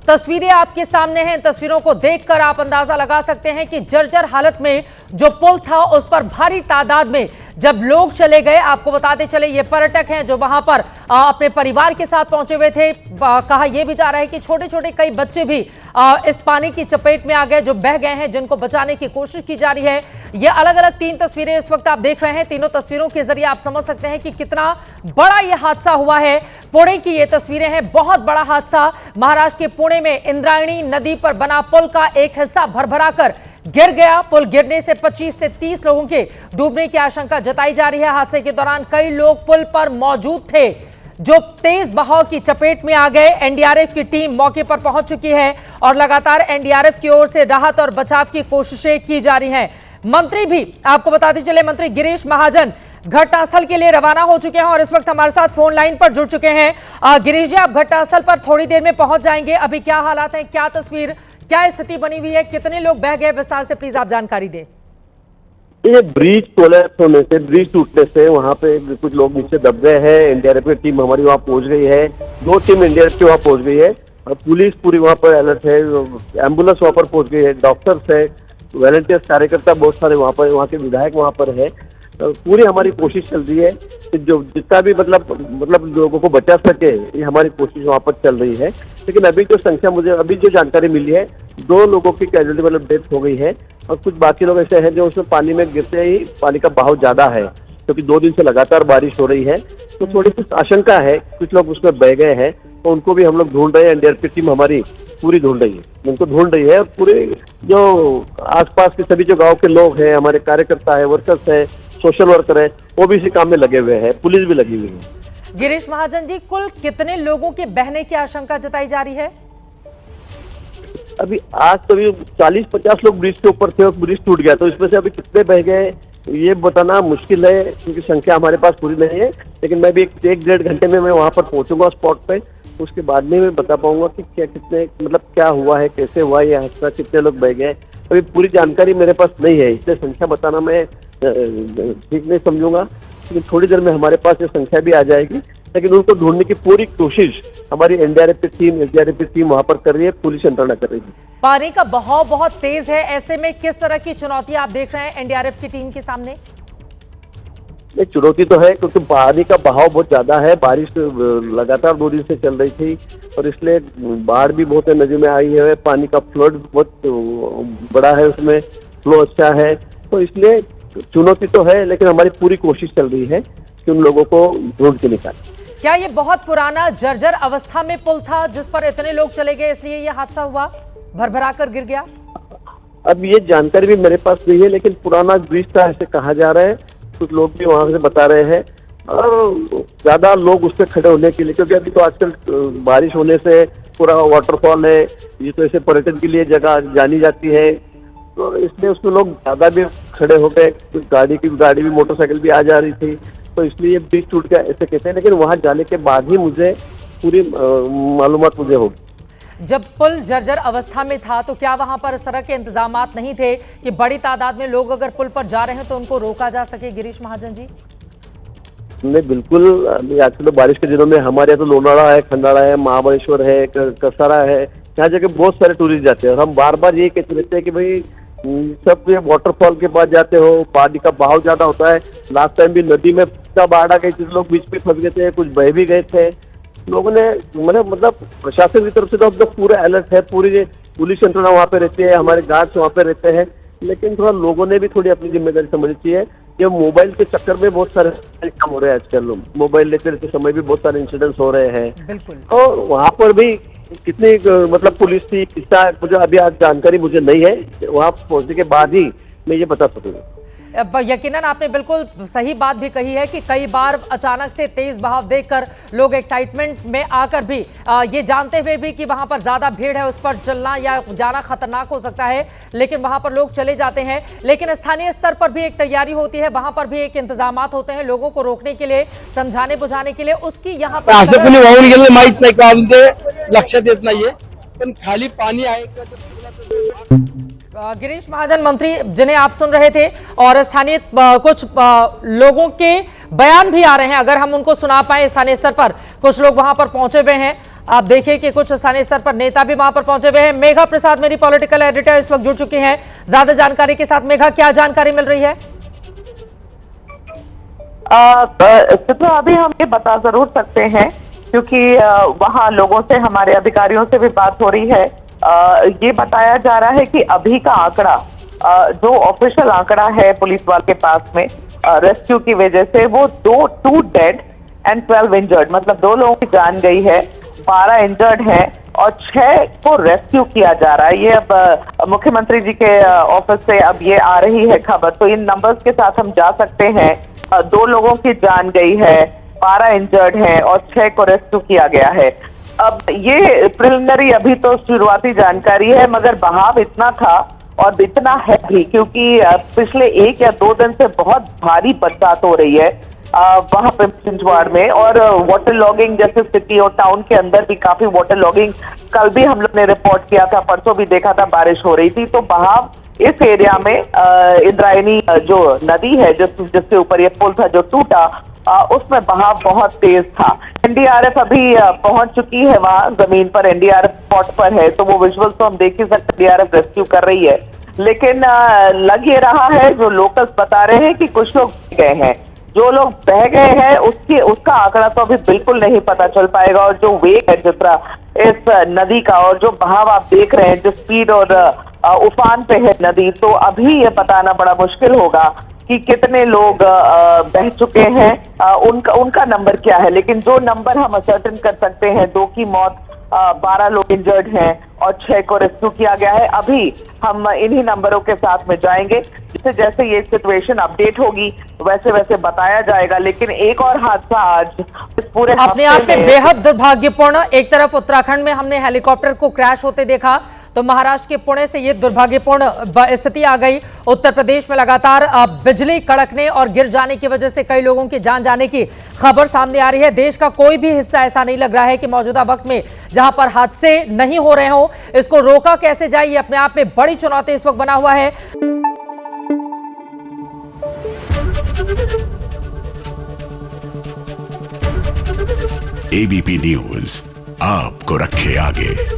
तस्वीरें आपके सामने हैं। तस्वीरों को देखकर आप अंदाजा लगा सकते हैं कि जर्जर हालत में जो पुल था उस पर भारी तादाद में जब लोग चले गए। आपको बताते चले ये पर्यटक हैं जो वहां पर अपने परिवार के साथ पहुंचे हुए थे। कहा यह भी जा रहा है कि छोटे छोटे कई बच्चे भी इस पानी की चपेट में आ गए जो बह गए हैं, जिनको बचाने की कोशिश की जा रही है। ये अलग अलग 3 तस्वीरें इस वक्त आप देख रहे हैं। तीनों तस्वीरों के जरिए आप समझ सकते हैं कि कितना बड़ा यह हादसा हुआ है। पुणे की ये तस्वीरें हैं। बहुत बड़ा हादसा महाराष्ट्र के पुणे में इंद्रायणी नदी पर बना पुल का एक हिस्सा भरभराकर गिर गया। पुल गिरने से 25 से 30 लोगों के डूबने की आशंका जताई जा रही है। हादसे के दौरान कई लोग पुल पर मौजूद थे जो तेज बहाव की चपेट में आ गए। एनडीआरएफ की टीम मौके पर पहुंच चुकी है और लगातार एनडीआरएफ की ओर से राहत और बचाव की कोशिशें की जा रही हैं। मंत्री भी आपको बताते चले, मंत्री गिरीश महाजन घटनास्थल के लिए रवाना हो चुके हैं और इस वक्त हमारे साथ फोन लाइन पर जुड़ चुके हैं। गिरीश जी, आप घटनास्थल पर थोड़ी देर में पहुंच जाएंगे। अभी क्या हालात हैं, क्या तस्वीर, क्या स्थिति बनी हुई है, कितने लोग बह गए, विस्तार से प्लीज आप जानकारी दें। ये ब्रिज कोलैप्स होने से, ब्रिज टूटने से वहाँ पे कुछ लोग नीचे दब गए हैं। एनडीआरएफ की टीम हमारी वहाँ पहुंच गई है। 2 टीम एनडीआरएफ की वहाँ पहुंच गई है और पुलिस पूरी वहाँ पर अलर्ट है। एम्बुलेंस वहाँ पर पहुंच गई है, डॉक्टर्स है, वॉलंटियर्स, कार्यकर्ता बहुत सारे वहाँ पर, वहाँ के विधायक वहाँ पर है। पूरी हमारी कोशिश चल रही है कि जो जितना भी मतलब लोगों को बचा सके, ये हमारी कोशिश वहाँ पर चल रही है। लेकिन अभी जो संख्या मुझे अभी जो जानकारी मिली है, 2 लोगों की कैजुअलिटी मतलब डेथ हो गई है और कुछ बाकी लोग ऐसे हैं जो उसमें पानी में गिरते ही पानी का बहाव ज्यादा है, क्योंकि 2 दिन से लगातार बारिश हो रही है तो थोड़ी कुछ आशंका है, कुछ लोग उसमें बह गए हैं। तो उनको भी हम लोग ढूंढ रहे हैं। एनडीआरएफ की टीम हमारी पूरी ढूंढ रही है, उनको ढूंढ रही है। पूरे जो आसपास के सभी जो गांव के लोग हैं, हमारे कार्यकर्ता है, वर्कर्स है, सोशल वर्कर है, वो भी इसी काम में लगे हुए हैं, पुलिस भी लगी हुई है। गिरीश महाजन जी, कुल कितने लोगों के बहने की आशंका जताई जा रही है? अभी आज तो 40-50 लोग ब्रिज के ऊपर थे और ब्रिज टूट गया, तो इसमें से अभी कितने बह गए ये बताना मुश्किल है क्योंकि संख्या हमारे पास पूरी नहीं है। लेकिन मैं भी 1-1.5 घंटे में मैं वहां पर पहुंचूंगा स्पॉट पे, उसके बाद में मैं बता पाऊंगा कि क्या हुआ है, कैसे हुआ ये हादसा, कितने लोग बह गए। अभी पूरी जानकारी मेरे पास नहीं है, इसलिए संख्या बताना मैं ठीक नहीं समझूंगा। लेकिन थोड़ी देर में हमारे पास ये संख्या भी आ जाएगी। लेकिन उनको ढूंढने की पूरी कोशिश हमारी एनडीआरएफ की टीम वहां पर कर रही है, पुलिस यंत्रणा कर रही है। पानी का बहाव बहुत तेज है, ऐसे में किस तरह की चुनौती आप देख रहे हैं एनडीआरएफ की टीम के सामने? चुनौती तो है क्योंकि पानी का बहाव बहुत ज्यादा है। बारिश लगातार 2 दिन से चल रही थी और इसलिए बाढ़ भी बहुत नदी में आई है। पानी का फ्लड बहुत बड़ा है, उसमें फ्लो अच्छा है, तो इसलिए चुनौती तो है। लेकिन हमारी पूरी कोशिश चल रही है कि उन लोगों को ढूंढ के निकालें। क्या ये बहुत पुराना जर्जर अवस्था में पुल था जिस पर इतने लोग चले गए इसलिए ये हादसा हुआ, भरभरा कर गिर गया? अब ये जानकारी भी मेरे पास नहीं है, लेकिन पुराना ब्रिज था ऐसे कहा जा रहा है। कुछ लोग भी वहां से बता रहे हैं और ज्यादा लोग उस पर खड़े होने के लिए, क्योंकि अभी तो आजकल बारिश होने से पूरा वाटरफॉल है, ये तो ऐसे पर्यटन के लिए जगह जानी जाती है, तो इसलिए उसमें लोग ज्यादा भी खड़े हो गए। गाड़ी भी मोटरसाइकिल भी आ जा रही थी, तो इसलिए ये ब्रिज टूट गया ऐसे कहते हैं। लेकिन वहां जाने के बाद ही मुझे पूरी मालूमात मुझे होगी। जब पुल जर्जर अवस्था में था तो क्या वहां पर इस तरह के इंतजामात नहीं थे कि बड़ी तादाद में लोग अगर पुल पर जा रहे हैं तो उनको रोका जा सके? गिरीश महाजन जी, नहीं बिल्कुल। अभी आजकल तो बारिश के दिनों में हमारे यहाँ तो लोनावाला है, खंडाला है, महाबलेश्वर है, कसारा है, यहाँ जगह बहुत सारे टूरिस्ट जाते हैं और हम बार बार ये कहते रहते हैं कि भाई सब ये वाटरफॉल के पास जाते हो, पानी का बहाव ज्यादा होता है। लास्ट टाइम भी नदी में तब बाढ़ आ गई थी, लोग बीच में फंस गए थे, कुछ बह भी गए थे। लोगों ने मतलब प्रशासन की तरफ से तो अब तक पूरा अलर्ट है, पूरी पुलिस यंत्रणा वहाँ पे रहती है, हमारे गार्ड्स वहाँ पे रहते हैं। लेकिन थोड़ा लोगों ने भी थोड़ी अपनी जिम्मेदारी समझनी चाहिए। ये मोबाइल के चक्कर में बहुत सारे काम हो रहे हैं आजकल। लोग मोबाइल लेते रहते समय भी बहुत सारे इंसिडेंट्स हो रहे हैं। बिल्कुल। और वहाँ पर भी कितनी मतलब पुलिस थी, कितना मुझे अभी आज जानकारी मुझे नहीं है, वहाँ पहुँचने के बाद ही मैं ये बता सकूंगा। यकीनन आपने बिल्कुल सही बात भी कही है कि कई बार अचानक से तेज बहाव देखकर लोग एक्साइटमेंट में आकर भी ये जानते हुए भी कि वहां पर ज्यादा भीड़ है, उस पर चलना या जाना खतरनाक हो सकता है, लेकिन वहां पर लोग चले जाते हैं। लेकिन स्थानीय स्तर पर भी एक तैयारी होती है, वहां पर भी एक इंतजामात होते हैं लोगों को रोकने के लिए, समझाने बुझाने के लिए। उसकी यहाँ पर असं कोणी वाहून गेलं माहित नाही का, अजून ते लक्षात येत नाहीये, पण खाली पाणी आहे का? गिरीश महाजन मंत्री जिन्हें आप सुन रहे थे और स्थानीय कुछ लोगों के बयान भी आ रहे हैं, अगर हम उनको सुना पाए। स्थानीय स्तर पर कुछ लोग वहां पर पहुंचे हुए हैं, आप देखिए कि कुछ स्थानीय स्तर पर नेता भी वहां पर पहुंचे हुए हैं। मेघा प्रसाद मेरी पॉलिटिकल एडिटर इस वक्त जुड़ चुकी हैं ज्यादा जानकारी के साथ। मेघा, क्या जानकारी मिल रही है? चित्रा, अभी हम ये बता जरूर सकते हैं क्योंकि वहाँ लोगों से, हमारे अधिकारियों से भी बात हो रही है। ये बताया जा रहा है कि अभी का आंकड़ा, जो ऑफिशियल आंकड़ा है पुलिस वाले के पास में रेस्क्यू की वजह से, वो 2 डेड एंड 12 इंजर्ड, मतलब 2 लोगों की जान गई है, 12 इंजर्ड हैं और 6 को रेस्क्यू किया जा रहा है। ये अब मुख्यमंत्री जी के ऑफिस से अब ये आ रही है खबर, तो इन नंबर्स के साथ हम जा सकते हैं। 2 लोगों की जान गई है, 12 इंजर्ड हैं और 6 को रेस्क्यू किया गया है। अब ये प्रिलिमिनरी, अभी तो शुरुआती जानकारी है, मगर बहाव इतना था और इतना है भी क्योंकि पिछले 1 या 2 दिन से बहुत भारी बरसात हो रही है वहां पे छिंदवाड़ा में, और वाटर लॉगिंग जैसे सिटी और टाउन के अंदर भी काफी वाटर लॉगिंग, कल भी हम लोग ने रिपोर्ट किया था, परसों भी देखा था बारिश हो रही थी। तो बहाव इस एरिया में इंद्रायणी जो नदी है जिसके ऊपर ये पुल था जो टूटा, उसमें बहाव बहुत तेज था। एनडीआरएफ अभी पहुंच चुकी है वहां जमीन पर, एनडीआरएफ स्पॉट पर है, तो वो विजुअल्स तो हम देख ही सकते, एनडीआरएफ रेस्क्यू कर रही है। लेकिन लग ये रहा है, जो लोकल्स बता रहे हैं कि कुछ लोग गए हैं, जो लोग बह गए हैं उसका आंकड़ा तो अभी बिल्कुल नहीं पता चल पाएगा। और जो वेग है चित्रा इस नदी का, और जो बहाव आप देख रहे हैं, जो स्पीड और उफान पे है नदी, तो अभी ये बताना बड़ा मुश्किल होगा कि कितने लोग बह चुके हैं, उनका नंबर क्या है। लेकिन जो नंबर हम असर्टेन कर सकते हैं, 2 की मौत, 12 लोग इंजर्ड हैं और 6 को रेस्क्यू किया गया है। अभी हम इन्हीं नंबरों के साथ में जाएंगे, जिससे जैसे ये सिचुएशन अपडेट होगी वैसे वैसे बताया जाएगा। लेकिन एक और हादसा आज इस पूरे अपने आप में बेहद दुर्भाग्यपूर्ण। एक तरफ उत्तराखंड में हमने हेलीकॉप्टर को क्रैश होते देखा, तो महाराष्ट्र के पुणे से ये दुर्भाग्यपूर्ण स्थिति आ गई। उत्तर प्रदेश में लगातार बिजली कड़कने और गिर जाने की वजह से कई लोगों की जान जाने की खबर सामने आ रही है। देश का कोई भी हिस्सा ऐसा नहीं लग रहा है कि मौजूदा वक्त में जहां पर हादसे नहीं हो रहे हो, इसको रोका कैसे जाए, ये अपने आप में बड़ी चुनौती इस वक्त बना हुआ है। एबीपी न्यूज आपको रखे आगे।